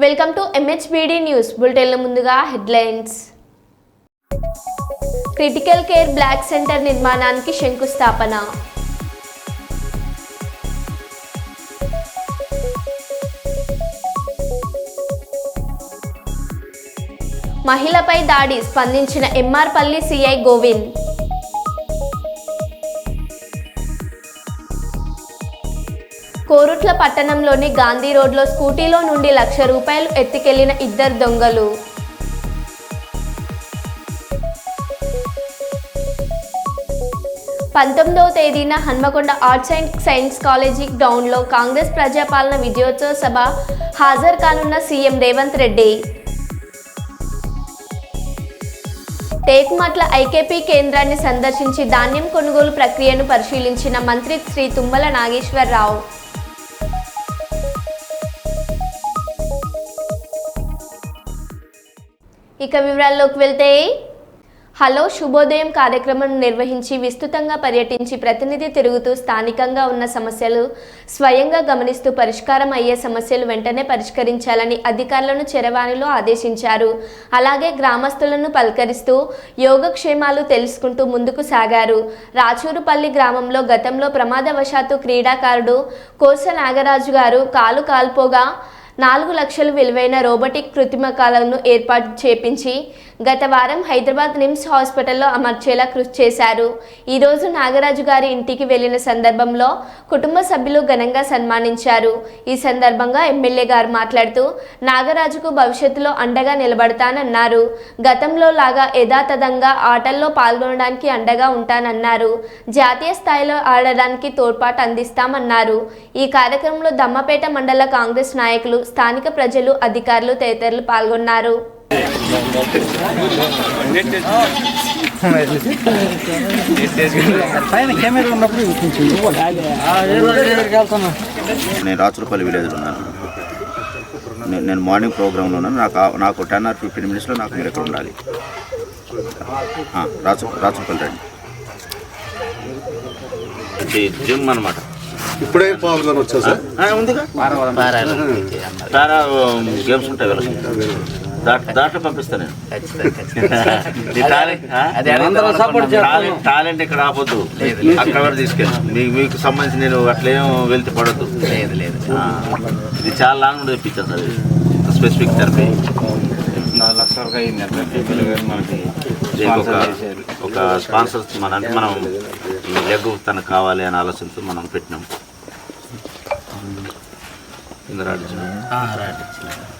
Welcome to MHBD news బులెటిన్ల ముందుగా headlines. Critical care black centre నిర్మాణానికి శంకుస్థాపన. మహిళపై దాడి స్పందించిన ఎంఆర్పల్లి సిఐ గోవింద్. కోరుట్ల పట్టణంలోని గాంధీ రోడ్లో స్కూటీలో నుండి ₹1,00,000 ఎత్తుకెళ్లిన 2 దొంగలు. పంతొమ్మిదవ తేదీన Hanamkonda arts and science college గ్రౌండ్లో కాంగ్రెస్ ప్రజాపాలన విజయోత్సవ సభ హాజరు కానున్న సీఎం రేవంత్ రెడ్డి. టేకుమట్ల ఐకేపీ కేంద్రాన్ని సందర్శించి ధాన్యం కొనుగోలు ప్రక్రియను పరిశీలించిన మంత్రి శ్రీ తుమ్మల నాగేశ్వరరావు. ఇక వివరాల్లోకి వెళ్తే, హలో శుభోదయం కార్యక్రమం నిర్వహించి విస్తృతంగా పర్యటించి ప్రతినిధి తిరుగుతూ స్థానికంగా ఉన్న సమస్యలు స్వయంగా గమనిస్తూ పరిష్కారం అయ్యే సమస్యలు వెంటనే పరిష్కరించాలని అధికారులను చరవాణిలో ఆదేశించారు. అలాగే గ్రామస్తులను పలకరిస్తూ యోగక్షేమాలు తెలుసుకుంటూ ముందుకు సాగారు. రాచూరుపల్లి గ్రామంలో గతంలో ప్రమాదవశాత్తు క్రీడాకారుడు కోస నాగరాజు గారు కాలు కాల్పోగా 4 లక్షలు విలువైన రోబోటిక్ కృత్రిమ కాలను ఏర్పాటు చేపించి గత వారం హైదరాబాద్ నిమ్స్ హాస్పిటల్లో అమర్చేలా కృషి చేశారు. ఈరోజు నాగరాజు గారి ఇంటికి వెళ్లిన సందర్భంలో కుటుంబ సభ్యులు ఘనంగా సన్మానించారు. ఈ సందర్భంగా ఎమ్మెల్యే గారు మాట్లాడుతూ నాగరాజుకు భవిష్యత్తులో అండగా నిలబడతానన్నారు. గతంలో లాగా యథాతథంగా ఆటల్లో పాల్గొనడానికి అండగా ఉంటానన్నారు. జాతీయ స్థాయిలో ఆడడానికి తోడ్పాటు అందిస్తామన్నారు. ఈ కార్యక్రమంలో దమ్మపేట మండల కాంగ్రెస్ నాయకులు, స్థానిక ప్రజలు, అధికారులు తదితరులు పాల్గొన్నారు. నేను రాచూరుపల్లి విలేజ్లో ఉన్నాను. నేను మార్నింగ్ ప్రోగ్రాంలో ఉన్నాను. నాకు 10 or 15 minutesలో నాకు మీరు ఎక్కడ ఉండాలి. రాచూరుపల్లి రండి. జిమ్ అనమాట. ఇప్పుడే పాల్గొని వచ్చా సార్? ఉందిగా, గేమ్స్ ఉంటాయి కదా, దాంట్లో పంపిస్తాను నేను. టాలెంట్ ఇక్కడ ఆపొద్దు, అక్కడ వరకు తీసుకెళ్ళి మీకు సంబంధించి నేను అట్లేం వెళ్తే పడద్దు. లేదు ఇది చాలా లాంగ్ ఉండి తెప్పించాను సార్. స్పెసిఫిక్ థెరపీ 4 లక్షల వరకు అయింది. మనకి ఒక స్పాన్సర్స్ మనం ఈ లెగ్ తనకు కావాలి అనే ఆలోచనతో మనం పెట్టినాం.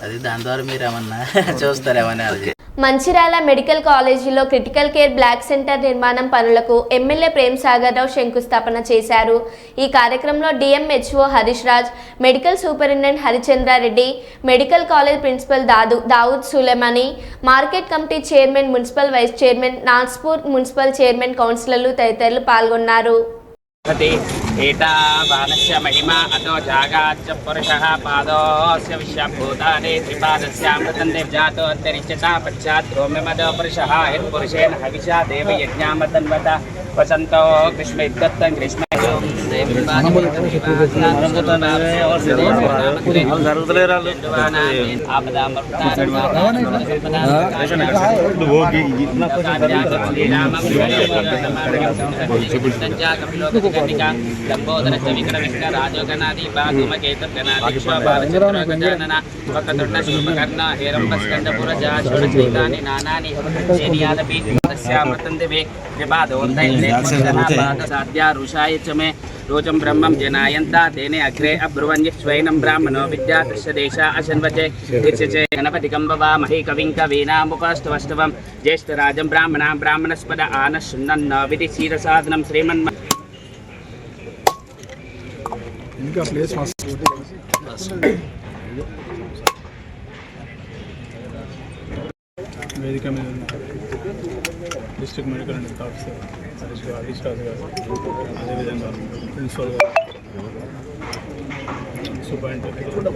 అది దాని ద్వారా మీరు ఏమన్నా చూస్తారేమన్నా. అది మంచిర్యాల మెడికల్ కాలేజీలో క్రిటికల్ కేర్ బ్లాక్ సెంటర్ నిర్మాణం పనులకు ఎమ్మెల్యే ప్రేమ్ సాగర్ రావు శంకుస్థాపన చేశారు. ఈ కార్యక్రమంలో DMHO Harish Raj, medical superintendent Harichandra Reddy, medical college principal Dawood Sulemani, market committee chairman, municipal vice chairman, Nagpur municipal chairman, కౌన్సిలర్లు తదితరులు పాల్గొన్నారు. ఏటా బాణస్య మహిమా అతో జాగాచ్చ పురుషః పాదోస్య విశ్వభూతాని త్రిపాదస్యామృతం నిర్జాతోత్తరిచ్చతా పశ్చాత్ రోమ్యమదో పురుషః యత్పురుషేణ హవిషా దేవయజ్ఞామతన్వత వసంతో గ్రీష్మేద్దత్తం గ్రీష్మ లంబోదరచ విక్రమిష్ట రాజోగణాది బాగుమకేతుర్గణాది శోభావచంద్రగజానన వక్రతుండ శూర్పకర్ణ హేరంబస్కందపురజా షోడశైతాని నానాని హేనియాదపి తస్యామృతం దివే విపాదోంతైర్సాధ్యా రుషాయ చ మే रोचम ब्रह्मं जनायन्ता तेने अग्रे अब्रुवन्यश्वैनं ब्राह्मणो विद्यादृश्यदेशा अशन्वचे तीर्षचे गणपतिकं ववामहे कविं कवीनामुपस्तवस्तवं ज्येष्ठराजं ब्राह्मणां ब्राह्मणस्पद आनशृण्वन् विधि क्षीरसाधनं श्रीमन् వేదిక మీద district medical and officer Harish Raju గారు, అదేవిధంగా ప్రిన్సిపల్ గారు, సూపరింటెండెంట్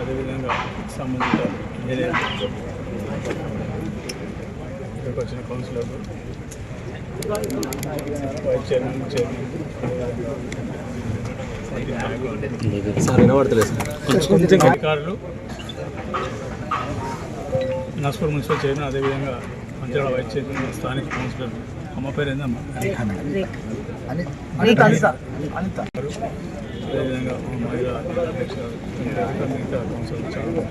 అదేవిధంగా సంబంధిత ఇక్కడికి వచ్చిన కౌన్సిలర్లు, వైస్ చైర్మన్, అధికారులు నర్సపూర్ మున్సిపల్ చైర్మన్, అదేవిధంగా మంచిర్యాల వైస్ చైర్మన్, స్థానిక కౌన్సిలర్ అమ్మ పేరు ఏందమ్మా అదేవిధంగా మహిళా అధ్యక్షులు, మిగతా కౌన్సిలర్ చాలా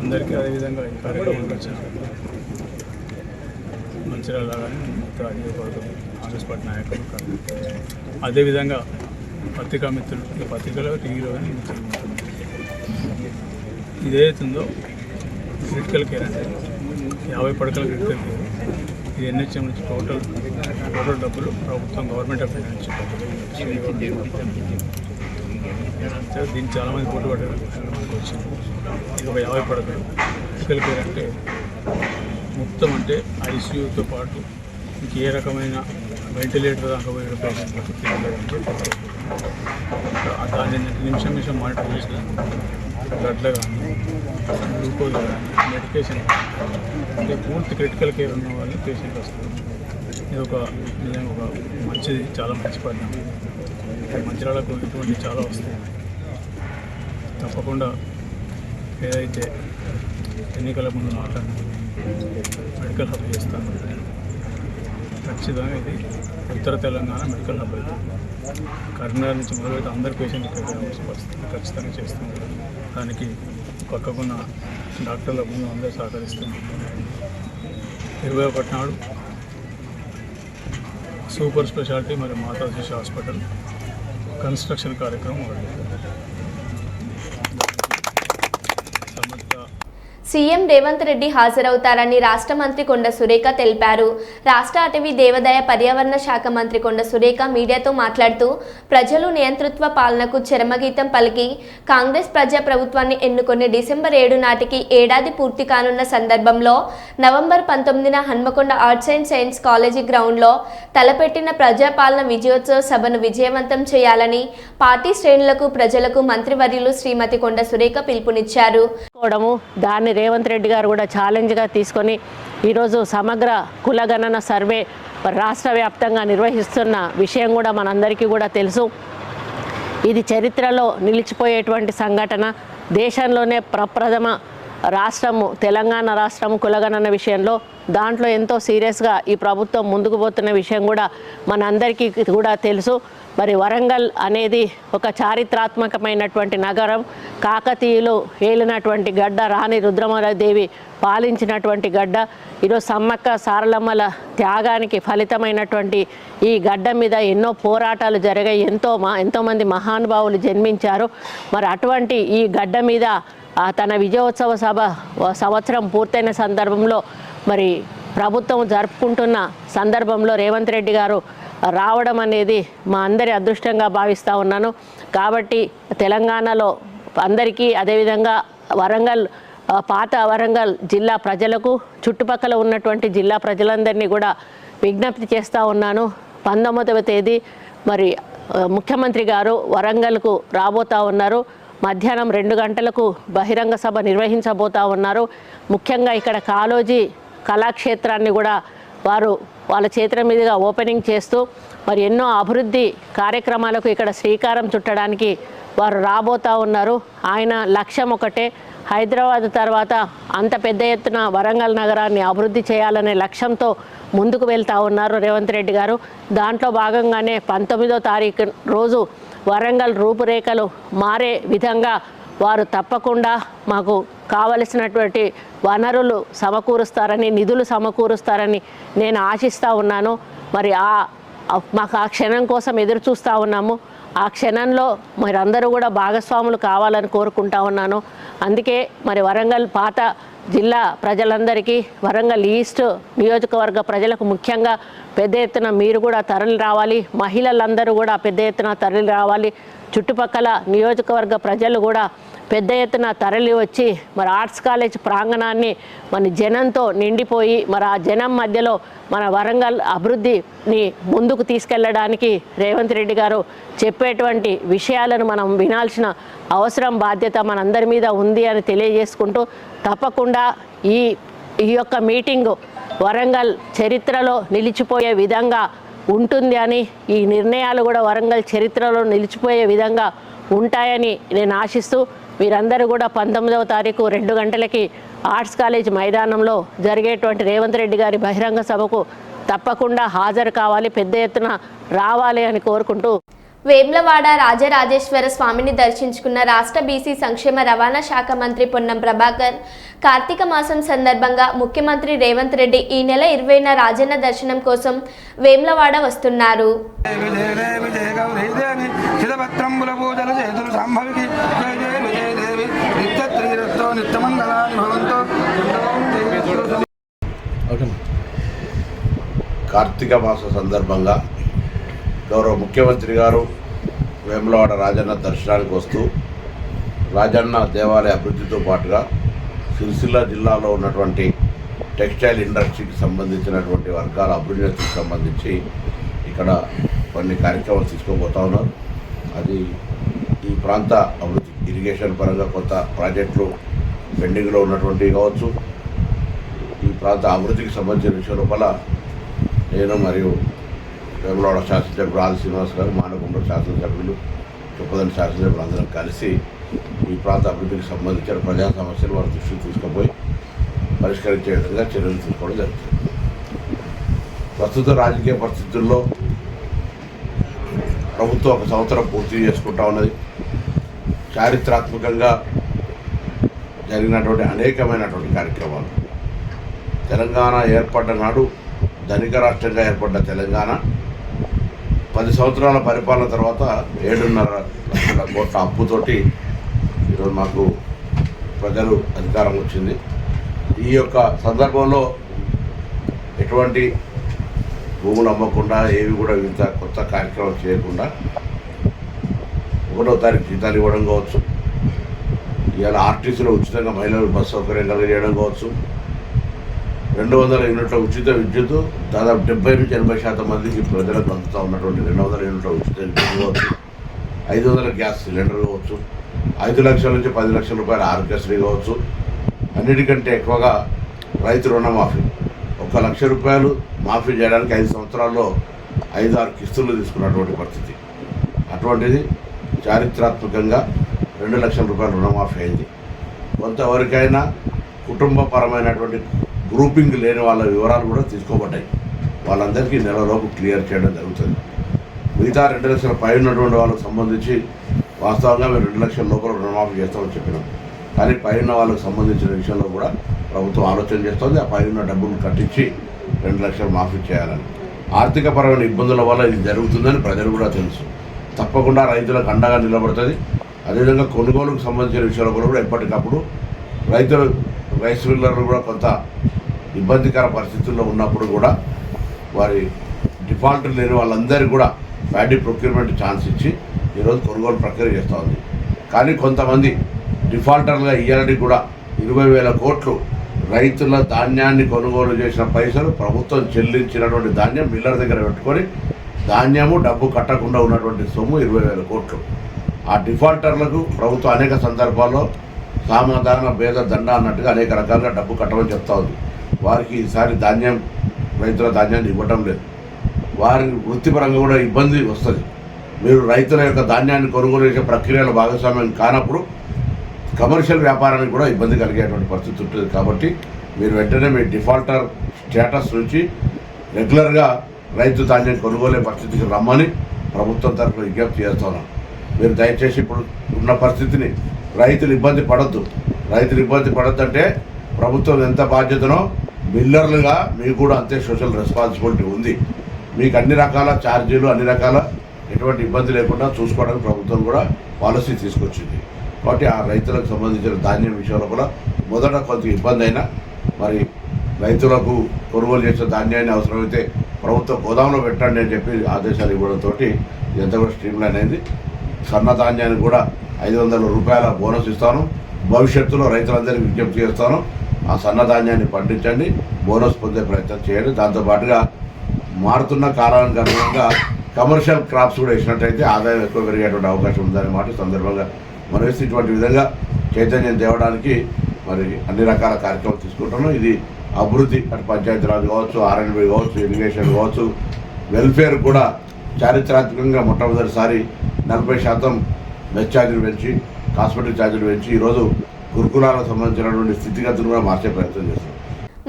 అందరికీ, అదేవిధంగా ఈ కార్యక్రమానికి వచ్చిన మంచిర్యాల కానీ మిగతా నియోజకవర్గం కాంగ్రెస్ పార్టీ నాయకులు, అదేవిధంగా పత్రికా మిత్రులు, ఈ పత్రికలో టీవీలో కానీ ఇదేతుందో క్రిటికల్ కేర్ అంటే 50 పడకల క్రిటికల్ కేర్. ఇది ఎన్హెచ్ఎం నుంచి టోటల్ డబ్బులు ప్రభుత్వం గవర్నమెంట్ ఆఫ్ ఇండియా నుంచి దీన్ని చాలామంది పోటీ పడ్డారు. మనకు వచ్చింది ఇది ఒక 50 పడకలు క్రిటికల్ కేర్ అంటే మొత్తం అంటే ఐసీయూతో పాటు ఇంకే రకమైన వెంటిలేటర్ దాకా పోయిన పేషెంట్లకు దాన్ని నిమిషం మానిటర్ చేసిన బ్లడ్లో కానీ గ్లూకోజ్ కానీ మెడికేషన్ అంటే పూర్తి క్రిటికల్ కేర్ ఉన్న వాళ్ళు పేషెంట్ వస్తారు. ఇది ఒక నిజంగా ఒక మంచిది, చాలా మంచి పరిణామం. మంచిర్యాలకు ఇటువంటి చాలా వస్తాయి. తప్పకుండా ఏదైతే ఎన్నికల ముందు మాట్లాడిన మెడికల్ హబ్ చేస్తాను, ఖచ్చితంగా ఇది ఉత్తర తెలంగాణ మెడికల్ హబ్ అయితే కరీంనగర్ నుంచి మొదలైతే అందరి పేషెంట్ ఇక్కడ పరిస్థితి ఖచ్చితంగా చేస్తాం. దానికి పక్కకున్న డాక్టర్ల ముందు అందరూ సహకరిస్తుంది. 21 నాడు సూపర్ స్పెషాలిటీ మరియు మాతా శిశు హాస్పిటల్ కన్స్ట్రక్షన్ కార్యక్రమం మొదలైంది. సీఎం రేవంత్ రెడ్డి హాజరవుతారని రాష్ట్ర మంత్రి కొండ సురేఖ తెలిపారు. రాష్ట్ర అటవీ దేవాదాయ పర్యావరణ శాఖ మంత్రి కొండ సురేఖ మీడియాతో మాట్లాడుతూ ప్రజలు నియంతృత్వ పాలనకు చరమగీతం పలికి కాంగ్రెస్ ప్రజా ప్రభుత్వాన్ని ఎన్నుకొని డిసెంబర్ 7 నాటికి ఏడాది పూర్తి కానున్న సందర్భంలో నవంబర్ 19న Hanamkonda arts and science college గ్రౌండ్లో తలపెట్టిన ప్రజాపాలన విజయోత్సవ సభను విజయవంతం చేయాలని పార్టీ శ్రేణులకు ప్రజలకు మంత్రివర్యులు శ్రీమతి కొండ సురేఖ పిలుపునిచ్చారు. దాన్ని రేవంత్ రెడ్డి గారు కూడా ఛాలెంజ్గా తీసుకొని ఈరోజు సమగ్ర కులగణన సర్వే రాష్ట్ర వ్యాప్తంగా నిర్వహిస్తున్న విషయం కూడా మనందరికీ కూడా తెలుసు. ఇది చరిత్రలో నిలిచిపోయేటువంటి సంఘటన. దేశంలోనే ప్రప్రథమ రాష్ట్రము తెలంగాణ రాష్ట్రము కులగణన విషయంలో దాంట్లో ఎంతో సీరియస్గా ఈ ప్రభుత్వం ముందుకు పోతున్న విషయం కూడా మనందరికీ కూడా తెలుసు. మరి వరంగల్ అనేది ఒక చారిత్రాత్మకమైనటువంటి నగరం. కాకతీయులు ఏలినటువంటి గడ్డ, రాణి రుద్రమదేవి పాలించినటువంటి గడ్డ. ఈరోజు సమ్మక్క సారలమ్మల త్యాగానికి ఫలితమైనటువంటి ఈ గడ్డ మీద ఎన్నో పోరాటాలు జరిగాయి. ఎంతోమంది మహానుభావులు జన్మించారు. మరి అటువంటి ఈ గడ్డ మీద తన విజయోత్సవ సభ సంవత్సరం పూర్తయిన సందర్భంలో మరి ప్రభుత్వం జరుపుకుంటున్న సందర్భంలో రేవంత్ రెడ్డి గారు రావడం అనేది మా అందరి అదృష్టంగా భావిస్తూ ఉన్నాను. కాబట్టి తెలంగాణలో అందరికీ, అదేవిధంగా వరంగల్ పాత వరంగల్ జిల్లా ప్రజలకు, చుట్టుపక్కల ఉన్నటువంటి జిల్లా ప్రజలందరినీ కూడా విజ్ఞప్తి చేస్తూ ఉన్నాను. 19వ తేదీ మరి ముఖ్యమంత్రి గారు వరంగల్కు రాబోతూ ఉన్నారు. మధ్యాహ్నం 2 గంటలకు బహిరంగ సభ నిర్వహించబోతూ ఉన్నారు. ముఖ్యంగా ఇక్కడ కాళోజీ కళాక్షేత్రాన్ని కూడా వారు వాళ్ళ చేతుల మీదుగా ఓపెనింగ్ చేస్తూ మరి ఎన్నో అభివృద్ధి కార్యక్రమాలకు ఇక్కడ శ్రీకారం చుట్టడానికి వారు రాబోతూ ఉన్నారు. ఆయన లక్ష్యం ఒకటే, హైదరాబాద్ తర్వాత అంత పెద్ద ఎత్తున వరంగల్ నగరాన్ని అభివృద్ధి చేయాలనే లక్ష్యంతో ముందుకు వెళ్తూ ఉన్నారు రేవంత్ రెడ్డి గారు. దాంట్లో భాగంగానే 19వ తారీఖు రోజు వరంగల్ రూపురేఖలు మారే విధంగా వారు తప్పకుండా మాకు కావలసినటువంటి వనరులు సమకూరుస్తారని, నిధులు సమకూరుస్తారని నేను ఆశిస్తూ ఉన్నాను. మరి మాకు ఆ క్షణం కోసం ఎదురు చూస్తూ ఉన్నాము. ఆ క్షణంలో మరి అందరూ కూడా భాగస్వాములు కావాలని కోరుకుంటా ఉన్నాను. అందుకే మరి వరంగల్ పాత జిల్లా ప్రజలందరికీ, వరంగల్ ఈస్ట్ నియోజకవర్గ ప్రజలకు ముఖ్యంగా పెద్ద ఎత్తున మీరు కూడా తరలి రావాలి. మహిళలందరూ కూడా పెద్ద ఎత్తున తరలి రావాలి. చుట్టుపక్కల నియోజకవర్గ ప్రజలు కూడా పెద్ద ఎత్తున తరలి వచ్చి మరి ఆర్ట్స్ కాలేజ్ ప్రాంగణాన్ని మన జనంతో నిండిపోయి మరి ఆ జనం మధ్యలో మన వరంగల్ అభివృద్ధిని ముందుకు తీసుకెళ్ళడానికి రేవంత్ రెడ్డి గారు చెప్పేటువంటి విషయాలను మనం వినాల్సిన అవసరం, బాధ్యత మనందరి మీద ఉంది అని తెలియజేసుకుంటూ తప్పకుండా ఈ యొక్క మీటింగు వరంగల్ చరిత్రలో నిలిచిపోయే విధంగా ఉంటుంది అని, ఈ నిర్ణయాలు కూడా వరంగల్ చరిత్రలో నిలిచిపోయే విధంగా ఉంటాయని నేను ఆశిస్తూ మీరందరూ కూడా 19వ తారీఖు 2 గంటలకి ఆర్ట్స్ కాలేజ్ మైదానంలో జరిగేటువంటి రేవంత్ రెడ్డి గారి బహిరంగ సభకు తప్పకుండా హాజరు కావాలి, పెద్ద ఎత్తున రావాలి అని కోరుకుంటూ వేములవాడ రాజరాజేశ్వర స్వామిని దర్శించుకున్న రాష్ట్ర బీసీ సంక్షేమ రవాణా శాఖ మంత్రి పొన్నం ప్రభాకర్ కార్తీక మాసం సందర్భంగా ముఖ్యమంత్రి రేవంత్ రెడ్డి ఈ నెల 20న రాజన్న దర్శనం కోసం వేములవాడ వస్తున్నారు. కార్తీక మాస సందర్భంగా గౌరవ ముఖ్యమంత్రి గారు వేములవాడ రాజన్న దర్శనానికి వస్తూ రాజన్న దేవాలయ అభివృద్ధితో పాటుగా సిరిసిల్ల జిల్లాలో ఉన్నటువంటి టెక్స్టైల్ ఇండస్ట్రీకి సంబంధించినటువంటి వర్గాల అభివృద్ధికి సంబంధించి ఇక్కడ కొన్ని కార్యక్రమాలు తీసుకోబోతా ఉన్నారు. అది ఈ ప్రాంత అభివృద్ధి, ఇరిగేషన్ పరంగా కొత్త ప్రాజెక్టులు పెండింగ్లో ఉన్నటువంటివి కావచ్చు, ఈ ప్రాంత అభివృద్ధికి సంబంధించిన విషయం లోపల నేను మరియు వేములవాడ శాసనసభ్యులు ఆది శ్రీనివాస్ గారు, మానకొండ శాసనసభ్యులు, చొప్పదండి శాసనసభ్యులు అందరం కలిసి ఈ ప్రాంత అభివృద్ధికి సంబంధించిన ప్రజా సమస్యలు వారి దృష్టికి తీసుకుపోయి పరిష్కరించే విధంగా చర్యలు తీసుకోవడం జరుగుతుంది. ప్రస్తుత రాజకీయ పరిస్థితుల్లో ప్రభుత్వం 1 సంవత్సరం పూర్తి చేసుకుంటా ఉన్నది. చారిత్రాత్మకంగా జరిగినటువంటి అనేకమైనటువంటి కార్యక్రమాలు, తెలంగాణ ఏర్పడ్డ నాడు ధనిక రాష్ట్రంగా ఏర్పడ్డ తెలంగాణ 10 సంవత్సరాల పరిపాలన తర్వాత 7.5 లక్షల కోట్ల అప్పుతోటి ఈరోజు మాకు ప్రజలు అధికారం వచ్చింది. ఈ యొక్క సందర్భంలో ఎటువంటి భూములు అమ్మకుండా, ఏవి కూడా వివిధ కొత్త కార్యక్రమాలు చేయకుండా 1వ తారీఖు జీతాలు ఇవ్వడం కావచ్చు, ఇవాళ ఆర్టీసీలో ఉచితంగా మహిళలకు బస్సు సౌకర్యం కలిగజేయడం కావచ్చు, 200 యూనిట్ల ఉచిత విద్యుత్ దాదాపు 70-80% మందికి ప్రజలకు అందుతూ ఉన్నటువంటి 200 యూనిట్ల ఉచిత విద్యుత్ కావచ్చు, 500 గ్యాస్ సిలిండర్ కావచ్చు, 5 లక్షల నుంచి 10 లక్షల రూపాయల ఆరోగ్యశ్రీ కావచ్చు, అన్నిటికంటే ఎక్కువగా రైతు రుణమాఫీ 1 లక్ష రూపాయలు మాఫీ చేయడానికి 5 సంవత్సరాల్లో 5-6 కిస్తులు తీసుకున్నటువంటి పరిస్థితి. అటువంటిది చారిత్రాత్మకంగా 2 లక్షల రూపాయల రుణమాఫీ అయింది. కొంతవరకైనా కుటుంబపరమైనటువంటి గ్రూపింగ్ లేని వాళ్ళ వివరాలు కూడా తీసుకోబడ్డాయి. వాళ్ళందరికీ నెలలోపు క్లియర్ చేయడం జరుగుతుంది. మిగతా 2 లక్షల పై ఉన్నటువంటి వాళ్ళకు సంబంధించి వాస్తవంగా మేము 2 లక్షల లోపల రుణమాఫీ చేస్తామని చెప్పినాం. కానీ పై ఉన్న వాళ్ళకు సంబంధించిన విషయంలో కూడా ప్రభుత్వం ఆలోచన చేస్తుంది. ఆ పై ఉన్న డబ్బులు కట్టించి 2 లక్షలు మాఫీ చేయాలని. ఆర్థికపరమైన ఇబ్బందుల వల్ల ఇది జరుగుతుందని ప్రజలు కూడా తెలుసు. తప్పకుండా రైతులకు అండగా నిలబడుతుంది. అదేవిధంగా కొనుగోలుకు సంబంధించిన విషయంలో కూడా ఎప్పటికప్పుడు రైస్ మిల్లర్లు కూడా కొంత ఇబ్బందికర పరిస్థితుల్లో ఉన్నప్పుడు కూడా వారి డిఫాల్ట్ లేని వాళ్ళందరికీ కూడా ప్యాడీ ప్రొక్యూర్మెంట్ ఛాన్స్ ఇచ్చి ఈరోజు కొనుగోలు ప్రక్రియ చేస్తూ ఉంది. కానీ కొంతమంది డిఫాల్టర్లుగా ఇయ్యాలని కూడా 20,000 కోట్లు రైతుల ధాన్యాన్ని కొనుగోలు చేసిన పైసలు ప్రభుత్వం చెల్లించినటువంటి ధాన్యం మిల్లర్ దగ్గర పెట్టుకొని ధాన్యము డబ్బు కట్టకుండా ఉన్నటువంటి సొమ్ము 20,000 కోట్లు. ఆ డిఫాల్టర్లకు ప్రభుత్వం అనేక సందర్భాల్లో సామాధాన భేద దండ అన్నట్టుగా అనేక రకాలుగా డబ్బు కట్టమని చెప్తా ఉంది. వారికి ఈసారి రైతుల ధాన్యాన్ని ఇవ్వటం లేదు. వారి వృత్తిపరంగా కూడా ఇబ్బంది వస్తుంది. మీరు రైతుల యొక్క ధాన్యాన్ని కొనుగోలు చేసే ప్రక్రియలో భాగస్వామ్యం కానప్పుడు కమర్షియల్ వ్యాపారానికి కూడా ఇబ్బంది కలిగేటువంటి పరిస్థితి ఉంటుంది. కాబట్టి మీరు వెంటనే మీ డిఫాల్టర్ స్టేటస్ నుంచి రెగ్యులర్గా రైతు ధాన్యం కొనుగోలే పరిస్థితికి రమ్మని ప్రభుత్వం తరఫున విజ్ఞప్తి చేస్తున్నాం. మీరు దయచేసి ఇప్పుడు ఉన్న పరిస్థితిని రైతులు ఇబ్బంది పడద్దు. రైతులు ఇబ్బంది పడద్దంటే ప్రభుత్వం ఎంత బాధ్యతనో మిల్లర్లుగా మీకు కూడా అంతే సోషల్ రెస్పాన్సిబిలిటీ ఉంది. మీకు అన్ని రకాల ఛార్జీలు, అన్ని రకాల ఎటువంటి ఇబ్బంది లేకుండా చూసుకోవడానికి ప్రభుత్వం కూడా పాలసీ తీసుకొచ్చింది. కాబట్టి ఆ రైతులకు సంబంధించిన ధాన్యం విషయంలో కూడా మొదట కొంత ఇబ్బంది అయినా మరి రైతులకు కొనుగోలు చేసే ధాన్యాన్ని అవసరమైతే ప్రభుత్వ గోదాంలో పెట్టండి అని చెప్పి ఆదేశాలు ఇవ్వడంతో ఇదంతా కూడా స్ట్రీమ్లైన్ అయింది. సన్న ధాన్యానికి కూడా 500 రూపాయల బోనస్ ఇస్తాను. భవిష్యత్తులో రైతులందరికీ విజ్ఞప్తి చేస్తాను, ఆ సన్న ధాన్యాన్ని పండించండి, బోనస్ పొందే ప్రయత్నం చేయండి. దాంతోపాటుగా మారుతున్న కాలానికి అనుగుణంగా కమర్షియల్ క్రాప్స్ కూడా వేసినట్టయితే ఆదాయం ఎక్కువ పెరిగేటువంటి అవకాశం ఉందనే మాట సందర్భంగా మనం వేసి ఇటువంటి విధంగా చైతన్యం తేవడానికి మరి అన్ని రకాల కార్యక్రమాలు తీసుకుంటున్నాం. ఇది అభివృద్ధి అటు పంచాయతీరాజ్ కావచ్చు, R&B కావచ్చు, ఇరిగేషన్ కావచ్చు, వెల్ఫేర్ కూడా చారిత్రాత్మకంగా మొట్టమొదటిసారి 40% మెస్ ఛార్జీలు పెంచి హాస్పిటల్ ఛార్జీలు పెంచి ఈరోజు గురుకులాలకు సంబంధించినటువంటి స్థితిగతులు కూడా మార్చే ప్రయత్నం చేస్తున్నారు.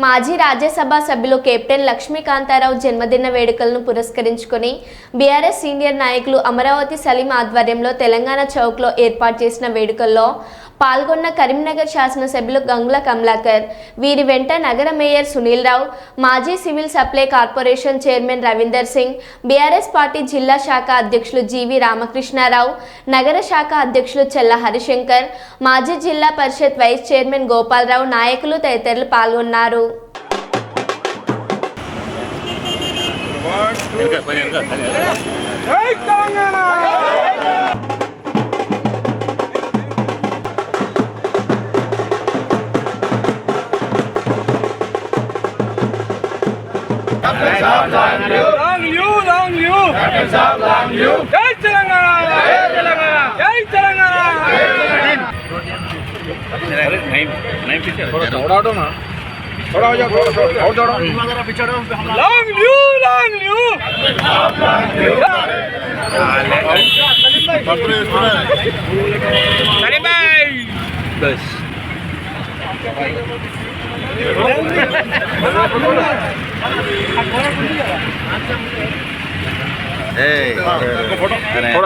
మాజీ రాజ్యసభ సభ్యులు కెప్టెన్ లక్ష్మీకాంతారావు జన్మదిన వేడుకలను పురస్కరించుకొని బీఆర్ఎస్ సీనియర్ నాయకులు అమరావతి సలీం ఆధ్వర్యంలో తెలంగాణ చౌక్లో ఏర్పాటు చేసిన వేడుకల్లో పాల్గొన్న కరీంనగర్ శాసనసభ్యులు గంగుల కమలాకర్, వీరి వెంట నగర మేయర్ సునీల్ రావు, మాజీ civil supply corporation chairman Ravinder Singh, BRS party జిల్లా శాఖ అధ్యక్షులు జీవి రామకృష్ణారావు, నగర శాఖ అధ్యక్షులు చెల్ల హరిశంకర్, మాజీ జిల్లా పరిషత్ వైస్ చైర్మన్ గోపాలరావు, నాయకులు తదితరులు పాల్గొన్నారు.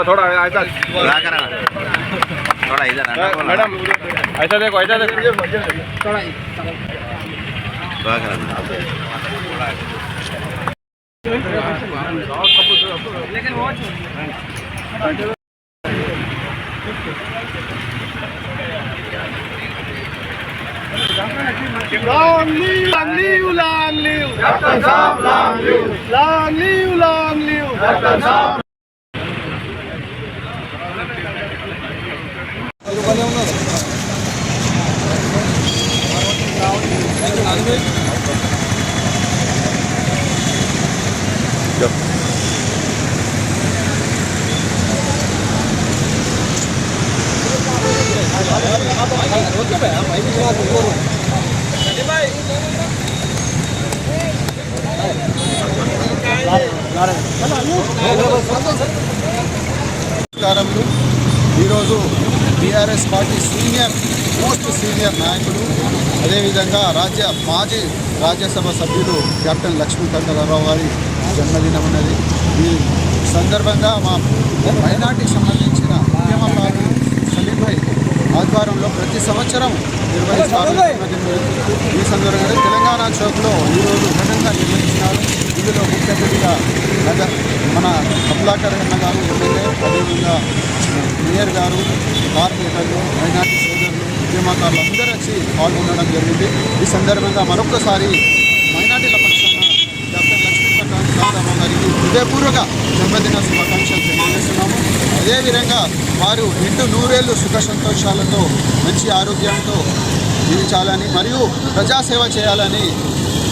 थोड़ा ऐसा थोड़ा इधर मैडम ऐसा देखो थोड़ा Long live, long live, long live. Dr. Saab, long live. Long live, long live. Dr. Saab. నమస్కారములు. ఈరోజు బీఆర్ఎస్ పార్టీ మోస్ట్ సీనియర్ నాయకులు, అదేవిధంగా మాజీ రాజ్యసభ సభ్యులు కెప్టెన్ లక్ష్మీకాంతారావు గారి జన్మదినం ఉన్నది. ఈ సందర్భంగా మా మైనార్టీకి సంబంధించిన ఉద్యమ పార్టీ సలీంభాయ్ ఆధ్వర్యంలో ప్రతి సంవత్సరం నిర్వహిస్తారు. ఈ సందర్భంగా తెలంగాణ చౌక్లో ఈరోజు ఘనంగా నిర్వహించినారు. ఇందులో ముఖ్య అతిథిగా మన కమలాకర్ అన్న గారు ఎమ్మెల్యే, అదేవిధంగా మేయర్ గారు, కార్పొరేటర్లు, మైనార్టీ సోదరులు, ఉద్యమకారులు అందరూ వచ్చి పాల్గొనడం జరిగింది. ఈ సందర్భంగా మరొకసారి మైనార్టీల పక్షాన డాక్టర్ లక్ష్మీకాంతారావు గారికి హృదయపూర్వక జన్మదిన శుభాకాంక్షలు తెలియజేస్తున్నాము. అదేవిధంగా వారు నిండు 100 ఏళ్ళు సుఖ సంతోషాలతో మంచి ఆరోగ్యంతో జీవించాలని మరియు ప్రజాసేవ చేయాలని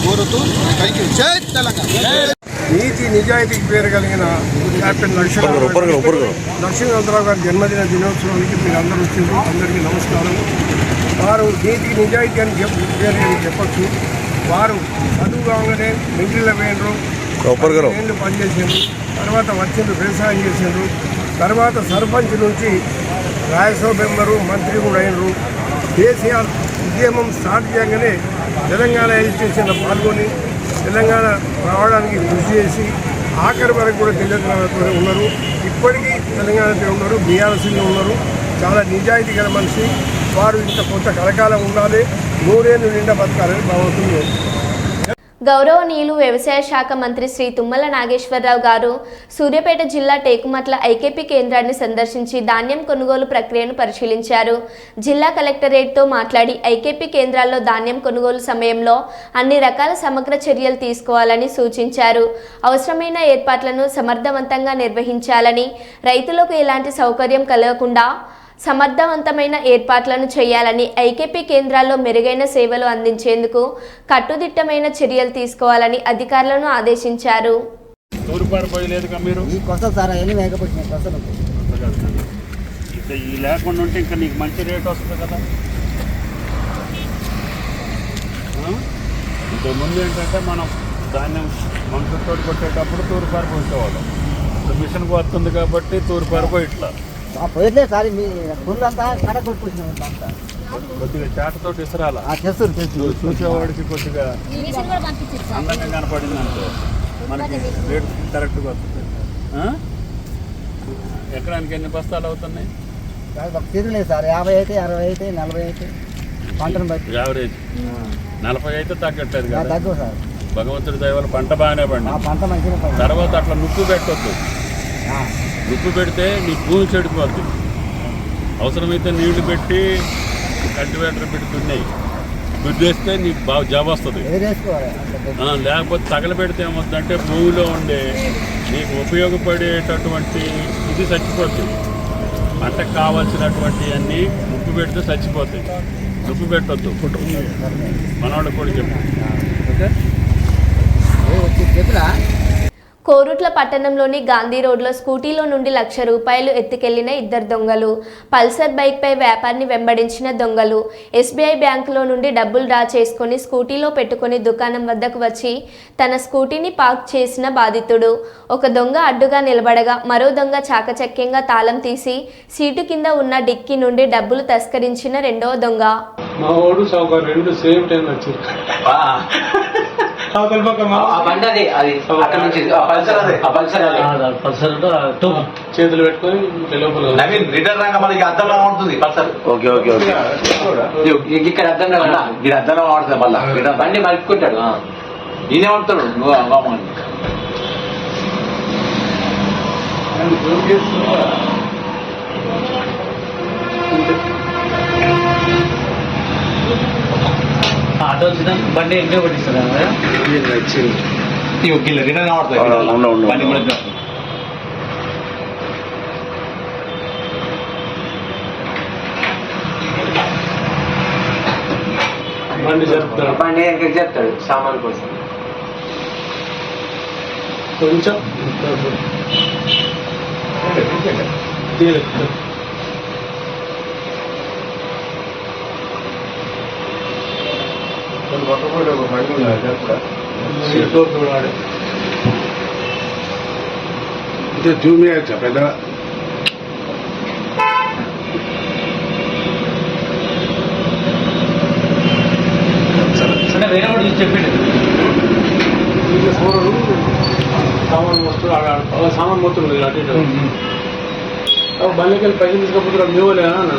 కోరుతూ థ్యాంక్ యూ. జై తెలంగాణ. నీతి నిజాయితీకి పేరు కలిగిన కెప్టెన్ లక్ష్మీకాంతారావు గారి జన్మదిన దినోత్సవానికి మీరు అందరూ వచ్చింది. అందరికీ నమస్కారం. వారు నీతి నిజాయితీ అని చెప్పచ్చు. వారు చదువు కాగానే మిలిటరీలో పోయినరు, ఏళ్ళు పనిచేసారు, తర్వాత వచ్చిండ్రు వ్యవసాయం చేసిండ్రు, తర్వాత సర్పంచ్ నుంచి రాజ్యసభ మెంబరు, మంత్రి కూడా అయినరు. కేసీఆర్ ఉద్యమం స్టార్ట్ చేయగానే తెలంగాణ ఎడ్యుకేషన్లో పాల్గొని తెలంగాణ రావడానికి కృషి చేసి ఆఖరి వరకు కూడా తెలంగాణతో ఉన్నారు. ఇప్పటికీ తెలంగాణతో ఉన్నారు, బీఆర్ఎస్లో ఉన్నారు. చాలా నిజాయితీ గల మనిషి. వారు ఇంత కొంత కలకాలం ఉండాలి, 100 ఏళ్ళు నిండా బతకాలని భావిస్తుంది. గౌరవనీయులు వ్యవసాయ శాఖ మంత్రి శ్రీ తుమ్మల నాగేశ్వరరావు గారు సూర్యాపేట జిల్లా టేకుమట్ల ఐకేపీ కేంద్రాన్ని సందర్శించి ధాన్యం కొనుగోలు ప్రక్రియను పరిశీలించారు. జిల్లా కలెక్టరేట్తో మాట్లాడి ఐకేపీ కేంద్రాల్లో ధాన్యం కొనుగోలు సమయంలో అన్ని రకాల సమగ్ర చర్యలు తీసుకోవాలని సూచించారు. అవసరమైన ఏర్పాట్లను సమర్థవంతంగా నిర్వహించాలని, రైతులకు ఎలాంటి సౌకర్యం కలగకుండా సమర్థవంతమైన ఏర్పాట్లను చేయాలని, ఐకేపీ కేంద్రాల్లో మెరుగైన సేవలు అందించేందుకు కట్టుదిట్టమైన చర్యలు తీసుకోవాలని అధికారులను ఆదేశించారు. ఈ లేకుండా ఉంటే ఇంకా నీకు మంచి రేట్ వస్తుంది కదా. ఇంతకుముందు ఏంటంటే మనం ధాన్యం మంటతో కొట్టేటప్పుడు తూర్పారకు వచ్చేవాళ్ళం. ఇప్పుడు మిషన్కి వస్తుంది కాబట్టి తూర్పారకు ఇట్లా పోయట్లేదు సార్, మీ పుల్లంతా కడ కొట్టుకుంటున్నాం. కొద్దిగా చేటతో ఇసరాల చూసేవాడికి కొద్దిగా అందంగా కనపడింది అనుకో, మనకి రేటు కరెక్ట్గా వస్తుంది. ఎకరానికి ఎన్ని బస్తాలు అవుతున్నాయి? తిరగలేదు సార్, 50 అయితే 60 అయితే 40 అయితే పంటను బట్టి యావరేజ్ 40 అయితే తగ్గట్లేదు కదా. తగ్గు సార్, భగవంతుడి దయ వల్ల పంట బాగానే పండి. పంట మంచిగా తర్వాత అట్లా నుప్పు పెట్టొద్దు. నుప్పు పెడితే నీ భూమి చెడిపోద్ది. అవసరమైతే నీళ్లు పెట్టి కల్టివేటర్ పెట్టి దున్నేస్తే నీకు బాగా జాబ్ వస్తుంది. లేకపోతే తగలబెడితే ఏమవుతుందంటే భూమిలో ఉండే నీకు ఉపయోగపడేటటువంటి ఇది చచ్చిపోతుంది. పంటకు కావాల్సినటువంటి అన్నీ ఉప్పు పెడితే చచ్చిపోతాయి. ఉప్పు పెట్టొద్దు. మనవాళ్ళకి కూడా చెప్పు. చెప్పినా కోరుట్ల పట్టణంలోని గాంధీ రోడ్లో స్కూటీలో నుండి ₹1,00,000 ఎత్తుకెళ్లిన 2 దొంగలు. పల్సర్ బైక్పై వ్యాపారిని వెంబడించిన దొంగలు SBI బ్యాంకులో నుండి డబ్బులు డ్రా చేసుకుని స్కూటీలో పెట్టుకుని దుకాణం వద్దకు వచ్చి తన స్కూటీని పార్క్ చేసిన బాధితుడు. ఒక దొంగ అడ్డుగా నిలబడగా మరో దొంగ చాకచక్యంగా తాళం తీసి సీటు కింద ఉన్న డిక్కీ నుండి డబ్బులు తస్కరించిన రెండవ దొంగ. మా వాడు రెండు సేమ్ టైం వచ్చారు. చేతులు పెట్టుకొని రిటర్న్ రాగా మనకి అర్థంగా ఉంటుంది పల్సర్. ఓకే ఓకే ఓకే ఇక్కడ అర్థం కదా, ఇది అర్థంగా వాడుతుంది. మళ్ళీ బండి మలుపుకుంటాడు, ఈయనేమంటాడు నువ్వు అవ్వమని. ఆటో వచ్చిన బండి ఎంకే పట్టిస్తారా? రిటర్న్ వాడుతుంది బండి బండి చెప్తాడు. బండి ఎక్కడికి చెప్తాడు సామాన్ కోసం. కొంచెం జూమ్ చేయొచ్చా పెద్దగా? వేరే వాడు చెప్పిండు సామాన్ మొత్తం సామాన్ మొత్తం అటు ఇటు బండికి వెళ్ళి పైసలు తీసుకపోతున్నాడు. మీ వాళ్ళే అన్నాడు.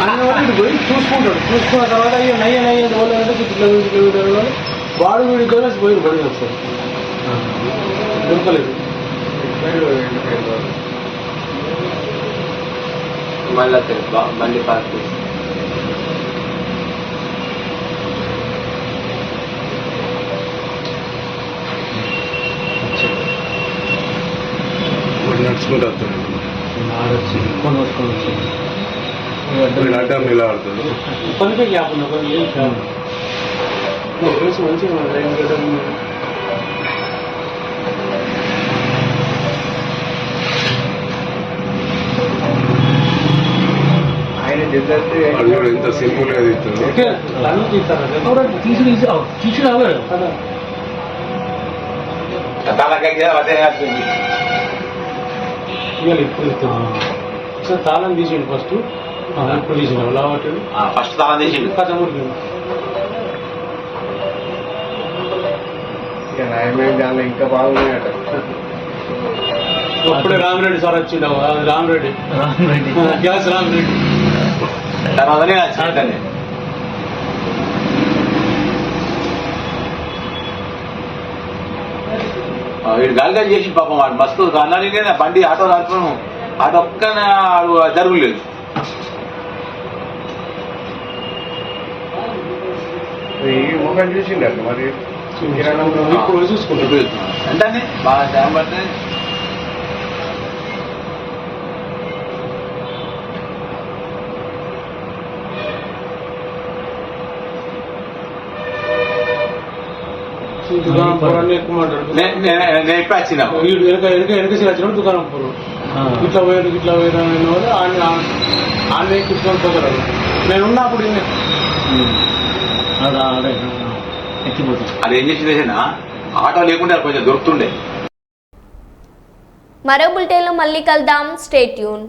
ఆయన వాళ్ళు పోయి చూసుకుంటాడు. చూసుకున్న తర్వాత అయ్యో నయ్యే వాళ్ళంటే కిలోమీటర్ వాడు వీడి దూరేసి పోయి బండి వస్తాడు. దొరకలేదు. మళ్ళీ బండి పార్క్ చేసి నడుచుకుంటూ వస్తాడు. కొని వస్తుంది అడ్డం ఇలా ఆడుతాడు. పనికే గ్యాప్ ఉన్నా మంచిగా ఎంత సింపుల్ గా తీస్తాడు. తీసి రావాలి. ఇప్పుడు సార్ తాళం తీసిండు ఫస్ట్. ఇప్పుడు తీసినావు లావాటాడు. ఫస్ట్ తాళం తీసిండు. దానిలో ఇంకా బాగున్నాయట. అప్పుడే రామిరెడ్డి సార్ వచ్చిండు. రామిరెడ్డి గ్యాస్ రామిరెడ్డి వీడు గాలిగా చేసి పాపం వాడు మస్తు అన్నాడు. బండి ఆటో నడుపును ఆటో ఒక్క జరుగులేదు. మొబైల్ చూసిండు మరి ఇప్పుడు చూసుకుంటాడు. అంటే బాగా టైం పడుతుంది. దుకాణం పొరాన్ని ఎక్కువ మాట్లాడు. వెనక దుకాణం పొరం ఇట్లా పోయారు అనే వాళ్ళు ఆన్లైన్ తీసుకొని పోతారు. నేను ఉన్నప్పుడు అది ఏం చేసిందేనా ఆటో లేకుంటే కొంచెం దొరుకుతుండే. మరో బులెటిన్లో మళ్ళీ కలుద్దాం. Stay tune.